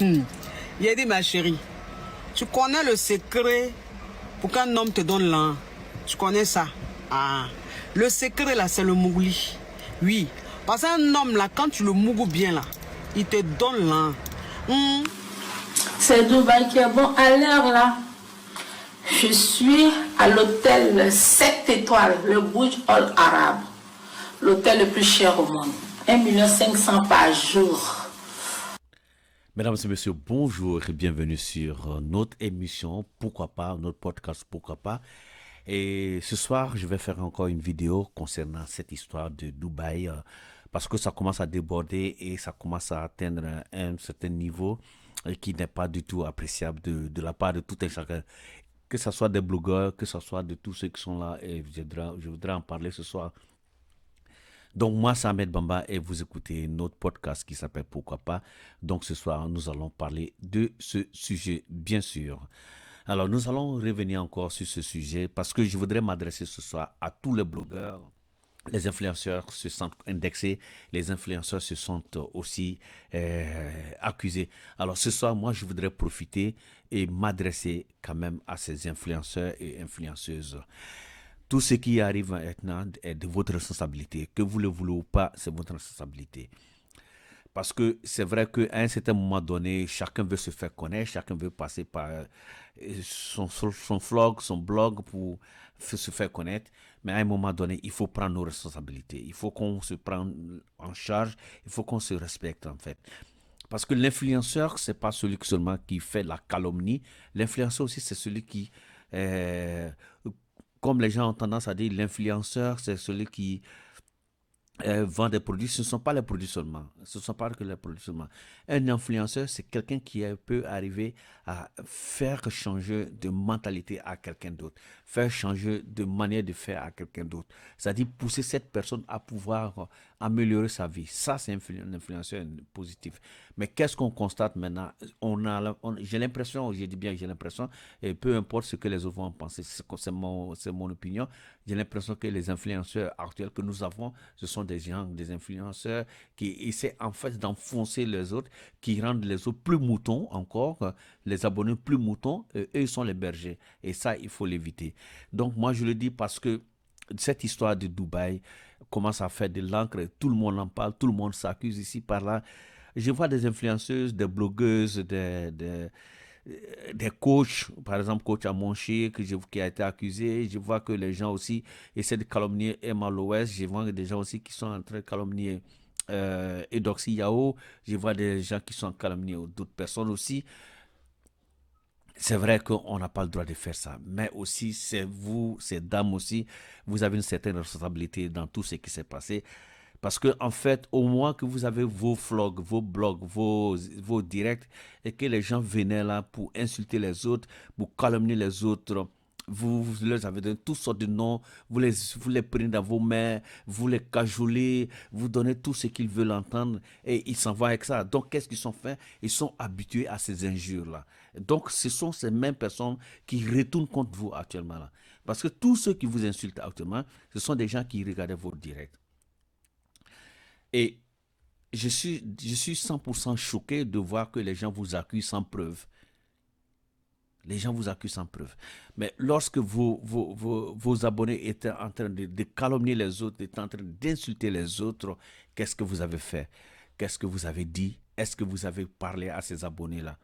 Il a dit, ma chérie, tu connais le secret pour qu'un homme te donne l'un. Tu connais ça? Ah, le secret là, c'est le mougli. Oui, parce qu'un homme là, quand tu le mougles bien là, il te donne l'un. C'est Dubaï qui est bon. À l'heure là, je suis à l'hôtel 7 étoiles, le Burj Al Arab, l'hôtel le plus cher au monde. 1,5 million par jour. Mesdames et messieurs, bonjour et bienvenue sur notre émission Pourquoi pas, notre podcast Pourquoi pas. Et ce soir, je vais faire encore une vidéo concernant cette histoire de Dubaï parce que ça commence à déborder et ça commence à atteindre un certain niveau qui n'est pas du tout appréciable de la part de tout un chacun. Que ce soit des blogueurs, que ce soit de tous ceux qui sont là, et je voudrais en parler ce soir. Donc moi, c'est Ahmed Bamba et vous écoutez notre podcast qui s'appelle Pourquoi pas. Donc ce soir, nous allons parler de ce sujet, bien sûr. Alors nous allons revenir encore sur ce sujet parce que je voudrais m'adresser ce soir à tous les blogueurs. Les influenceurs se sentent indexés, les influenceurs se sentent aussi accusés. Alors ce soir, moi, je voudrais profiter et m'adresser quand même à ces influenceurs et influenceuses. Tout ce qui arrive maintenant est de votre responsabilité. Que vous le voulez ou pas, c'est votre responsabilité. Parce que c'est vrai qu'à un certain moment donné, chacun veut se faire connaître, chacun veut passer par son vlog, son blog pour se faire connaître. Mais à un moment donné, il faut prendre nos responsabilités. Il faut qu'on se prenne en charge, il faut qu'on se respecte en fait. Parce que l'influenceur, ce n'est pas celui seulement qui fait la calomnie. L'influenceur aussi, c'est celui qui... comme les gens ont tendance à dire, l'influenceur, c'est celui qui vend des produits. Ce ne sont pas les produits seulement. Ce ne sont pas que les produits seulement. Un influenceur, c'est quelqu'un qui peut arriver à faire changer de mentalité à quelqu'un d'autre, faire changer de manière de faire à quelqu'un d'autre. C'est-à-dire pousser cette personne à pouvoir améliorer sa vie. Ça, c'est un influenceur positif. Mais qu'est-ce qu'on constate maintenant? J'ai l'impression, je dis bien j'ai l'impression, et peu importe ce que les autres vont en penser, c'est mon opinion, j'ai l'impression que les influenceurs actuels que nous avons, ce sont des gens, des influenceurs qui essaient en fait d'enfoncer les autres, qui rendent les autres plus moutons encore, les abonnés plus moutons, eux ils sont les bergers. Et ça, il faut l'éviter. Donc moi je le dis parce que cette histoire de Dubaï commence à faire de l'encre, tout le monde en parle, tout le monde s'accuse ici par là. Je vois des influenceuses, des blogueuses, des coachs, par exemple coach à Monché qui a été accusé. Je vois que les gens aussi essaient de calomnier Emma Loès. Je vois des gens aussi qui sont en train de calomnier Edoxy Yao. Je vois des gens qui sont en calomnier d'autres personnes aussi. C'est vrai qu'on n'a pas le droit de faire ça, mais aussi c'est vous, ces dames aussi, vous avez une certaine responsabilité dans tout ce qui s'est passé. Parce que en fait, au moins que vous avez vos vlogs, vos blogs, vos directs, et que les gens venaient là pour insulter les autres, pour calomnier les autres, vous leur avez donné toutes sortes de noms, vous les prenez dans vos mains, vous les cajolez, vous donnez tout ce qu'ils veulent entendre et ils s'en vont avec ça. Donc qu'est-ce qu'ils sont faits? Ils sont habitués à ces injures-là. Donc ce sont ces mêmes personnes qui retournent contre vous actuellement là. Parce que tous ceux qui vous insultent actuellement, ce sont des gens qui regardaient vos directs. Et je suis 100% choqué de voir que les gens vous accusent sans preuve. Les gens vous accusent sans preuve. Mais lorsque vos abonnés étaient en train de calomnier les autres, étaient en train d'insulter les autres, qu'est-ce que vous avez fait? Qu'est-ce que vous avez dit? Est-ce que vous avez parlé à ces abonnés-là?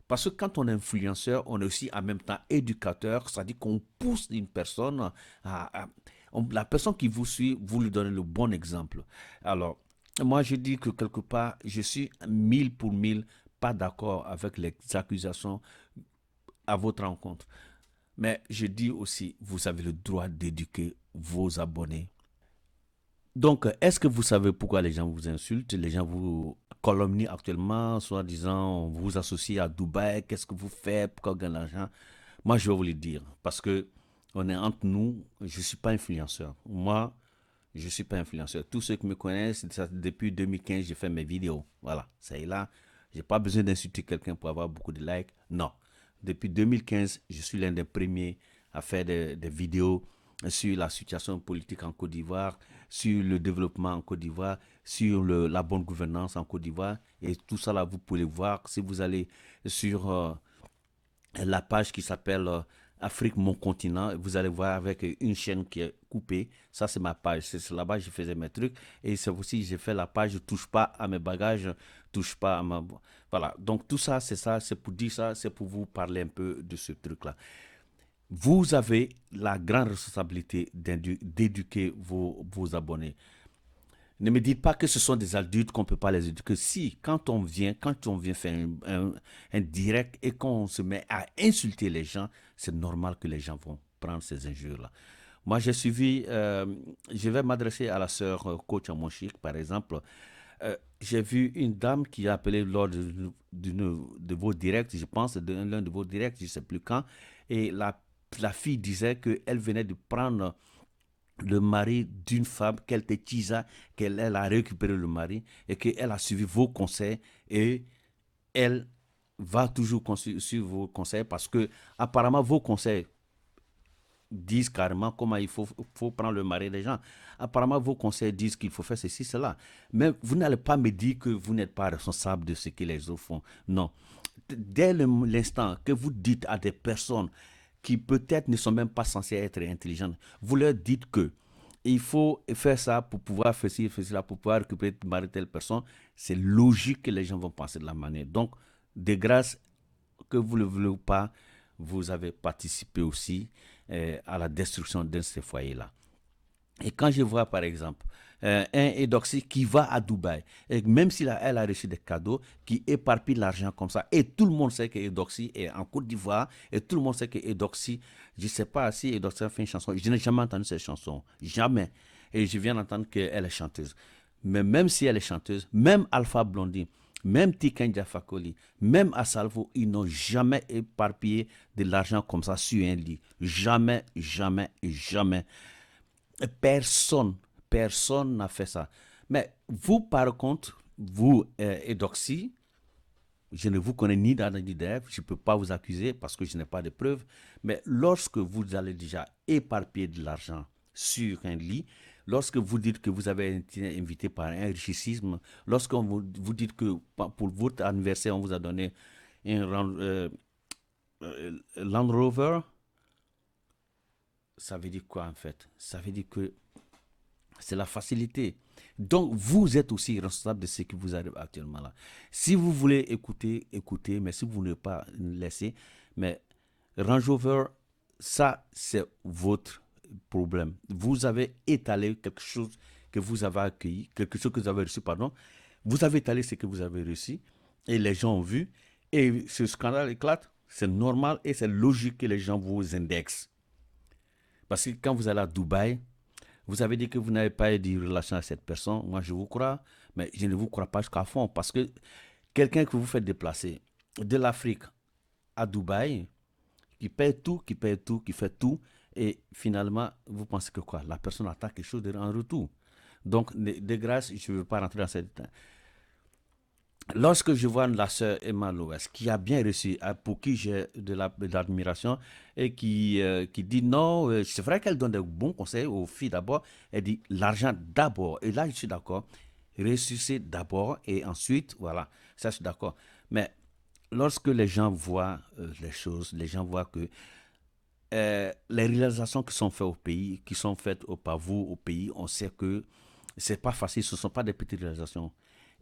Parce que quand on est influenceur, on est aussi en même temps éducateur, c'est-à-dire qu'on pousse une personne la personne qui vous suit, vous lui donnez le bon exemple. Alors, moi je dis que quelque part, je suis 1000 pour 1000 pas d'accord avec les accusations à votre rencontre. Mais je dis aussi, vous avez le droit d'éduquer vos abonnés. Donc, est-ce que vous savez pourquoi les gens vous insultent, les gens vous calomnient actuellement, soit disant, vous associez à Dubaï, qu'est-ce que vous faites, pourquoi vous gagnez l'argent? Moi, je vais vous le dire, parce que on est entre nous, je ne suis pas influenceur. Moi, je ne suis pas influenceur. Tous ceux qui me connaissent, depuis 2015, j'ai fait mes vidéos. Voilà, ça est là. Je n'ai pas besoin d'insulter quelqu'un pour avoir beaucoup de likes. Non. Depuis 2015, je suis l'un des premiers à faire des vidéos sur la situation politique en Côte d'Ivoire, sur le développement en Côte d'Ivoire, sur la bonne gouvernance en Côte d'Ivoire. Et tout ça, là, vous pouvez voir si vous allez sur la page qui s'appelle Afrique, mon continent. Vous allez voir avec une chaîne qui est coupée. Ça, c'est ma page. C'est là-bas que je faisais mes trucs. Et c'est aussi, j'ai fait la page touche pas à mes bagages, touche pas à ma... Voilà. Donc, tout ça, c'est pour dire ça, c'est pour vous parler un peu de ce truc-là. Vous avez la grande responsabilité d'éduquer vos abonnés. Ne me dites pas que ce sont des adultes qu'on ne peut pas les éduquer. Si, quand on vient faire un direct et qu'on se met à insulter les gens, c'est normal que les gens vont prendre ces injures-là. Moi, j'ai suivi, je vais m'adresser à la sœur coach Amonchik, par exemple. J'ai vu une dame qui a appelé lors de vos directs, je pense, de l'un de vos directs, je ne sais plus quand, et la fille disait qu'elle venait de prendre le mari d'une femme, qu'elle teasa, qu'elle a récupéré le mari et qu'elle a suivi vos conseils et elle va toujours suivre vos conseils parce que apparemment vos conseils disent carrément comment il faut prendre le mari des gens. Apparemment vos conseils disent qu'il faut faire ceci, cela. Mais vous n'allez pas me dire que vous n'êtes pas responsable de ce que les autres font. Non. Dès l'instant que vous dites à des personnes qui peut-être ne sont même pas censées être intelligentes, vous leur dites que il faut faire ça pour pouvoir faire ci, faire cela, pour pouvoir récupérer telle personne, c'est logique que les gens vont penser de la manière. Donc, de grâce, que vous ne le voulez pas, vous avez participé aussi à la destruction de ces foyers-là. Et quand je vois, par exemple, un Eudoxie qui va à Dubaï, et même si elle a reçu des cadeaux, qui éparpille l'argent comme ça, et tout le monde sait que Eudoxie est en Côte d'Ivoire, et tout le monde sait que Eudoxie, je ne sais pas si Eudoxie a fait une chanson, je n'ai jamais entendu cette chanson, jamais. Et je viens d'entendre qu'elle est chanteuse. Mais même si elle est chanteuse, même Alpha Blondy, même Tiken Jah Fakoly, même Asalvo, ils n'ont jamais éparpillé de l'argent comme ça sur un lit. Jamais, jamais, jamais. Personne n'a fait ça. Mais vous, par contre, vous, Eudoxie, je ne vous connais ni d'Adam ni d'Ève, je ne peux pas vous accuser parce que je n'ai pas de preuves. Mais lorsque vous allez déjà éparpiller de l'argent sur un lit, lorsque vous dites que vous avez été invité par un richissime, lorsque vous dites que pour votre anniversaire, on vous a donné un Land Rover, ça veut dire quoi en fait? Ça veut dire que c'est la facilité. Donc, vous êtes aussi responsable de ce qui vous arrive actuellement là. Si vous voulez écouter, écoutez, mais si vous ne voulez pas laisser, mais Range Rover, ça, c'est votre problème. Vous avez étalé quelque chose que vous avez accueilli, quelque chose que vous avez reçu, pardon. Vous avez étalé ce que vous avez reçu et les gens ont vu. Et ce scandale éclate, c'est normal et c'est logique que les gens vous indexent. Parce que quand vous allez à Dubaï, vous avez dit que vous n'avez pas eu de relation avec cette personne. Moi, je vous crois, mais je ne vous crois pas jusqu'à fond. Parce que quelqu'un que vous faites déplacer de l'Afrique à Dubaï, qui paye tout, qui fait tout, et finalement, vous pensez que quoi? La personne attend quelque chose en retour. Donc, de grâce, je ne veux pas rentrer dans cette... Lorsque je vois la sœur Emma Loès, qui a bien reçu, pour qui j'ai de l'admiration, et qui dit non, c'est vrai qu'elle donne des bons conseils aux filles d'abord, elle dit l'argent d'abord, et là je suis d'accord, ressourcer d'abord, et ensuite, voilà, ça je suis d'accord. Mais lorsque les gens voient les choses, les gens voient que les réalisations qui sont faites au pays, qui sont faites par vous au pays, on sait que c'est pas facile, ce ne sont pas des petites réalisations.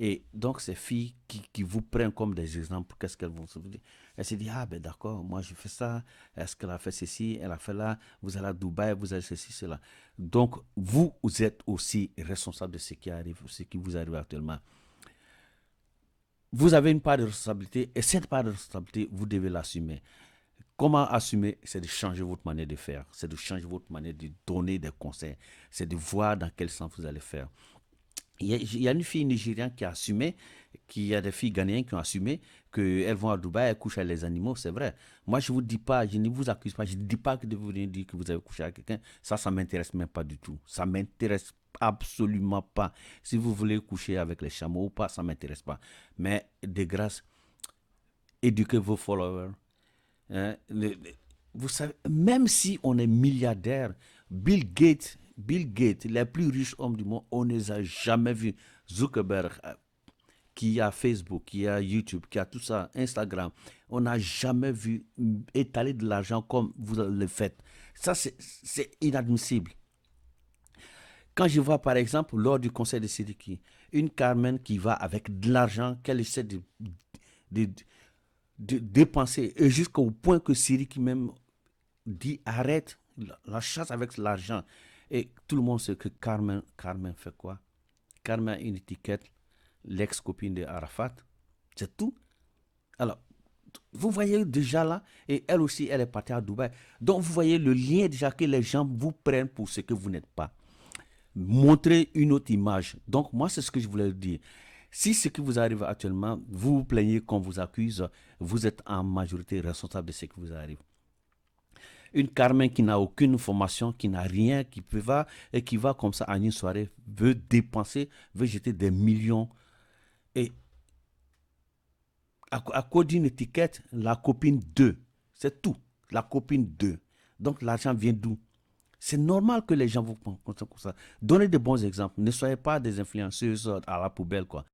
Et donc, ces filles qui vous prennent comme des exemples, qu'est-ce qu'elles vont se dire? Elles se disent, ah ben d'accord, moi je fais ça, est-ce qu'elle a fait ceci, elle a fait là, vous allez à Dubaï, vous allez ceci, cela. Donc, vous êtes aussi responsable de ce qui arrive, ce qui vous arrive actuellement. Vous avez une part de responsabilité, et cette part de responsabilité, vous devez l'assumer. Comment assumer? C'est de changer votre manière de faire, c'est de changer votre manière de donner des conseils, c'est de voir dans quel sens vous allez faire. Il y a une fille nigériane qui a assumé, qu'il y a des filles ghanéennes qui ont assumé qu'elles vont à Dubaï, elles couchent avec les animaux, c'est vrai. Moi, je ne vous dis pas, je ne vous accuse pas, je ne dis pas que de vous dire que vous avez couché avec quelqu'un. Ça ne m'intéresse même pas du tout. Ça ne m'intéresse absolument pas. Si vous voulez coucher avec les chameaux ou pas, ça ne m'intéresse pas. Mais de grâce, éduquez vos followers. Hein, vous savez, même si on est milliardaire, Bill Gates, les plus riches hommes du monde, on ne les a jamais vus. Zuckerberg, qui a Facebook, qui a YouTube, qui a tout ça, Instagram, on n'a jamais vu étaler de l'argent comme vous le faites. Ça, c'est inadmissible. Quand je vois, par exemple, lors du conseil de Sidiki, une Carmen qui va avec de l'argent qu'elle essaie de dépenser, et jusqu'au point que Sidiki même dit arrête la chasse avec l'argent. Et tout le monde sait que Carmen fait quoi? Carmen a une étiquette, l'ex-copine de Arafat. C'est tout. Alors, vous voyez déjà là, et elle aussi, elle est partie à Dubaï. Donc, vous voyez le lien déjà que les gens vous prennent pour ce que vous n'êtes pas. Montrer une autre image. Donc, moi, c'est ce que je voulais dire. Si ce qui vous arrive actuellement, vous vous plaignez qu'on vous accuse, vous êtes en majorité responsable de ce qui vous arrive. Une Carmen qui n'a aucune formation, qui n'a rien, qui va comme ça à une soirée, veut dépenser, veut jeter des millions. Et à cause d'une étiquette, la copine 2, c'est tout. La copine 2. Donc l'argent vient d'où? C'est normal que les gens vous pensent comme ça. Donnez de bons exemples. Ne soyez pas des influenceuses à la poubelle, quoi.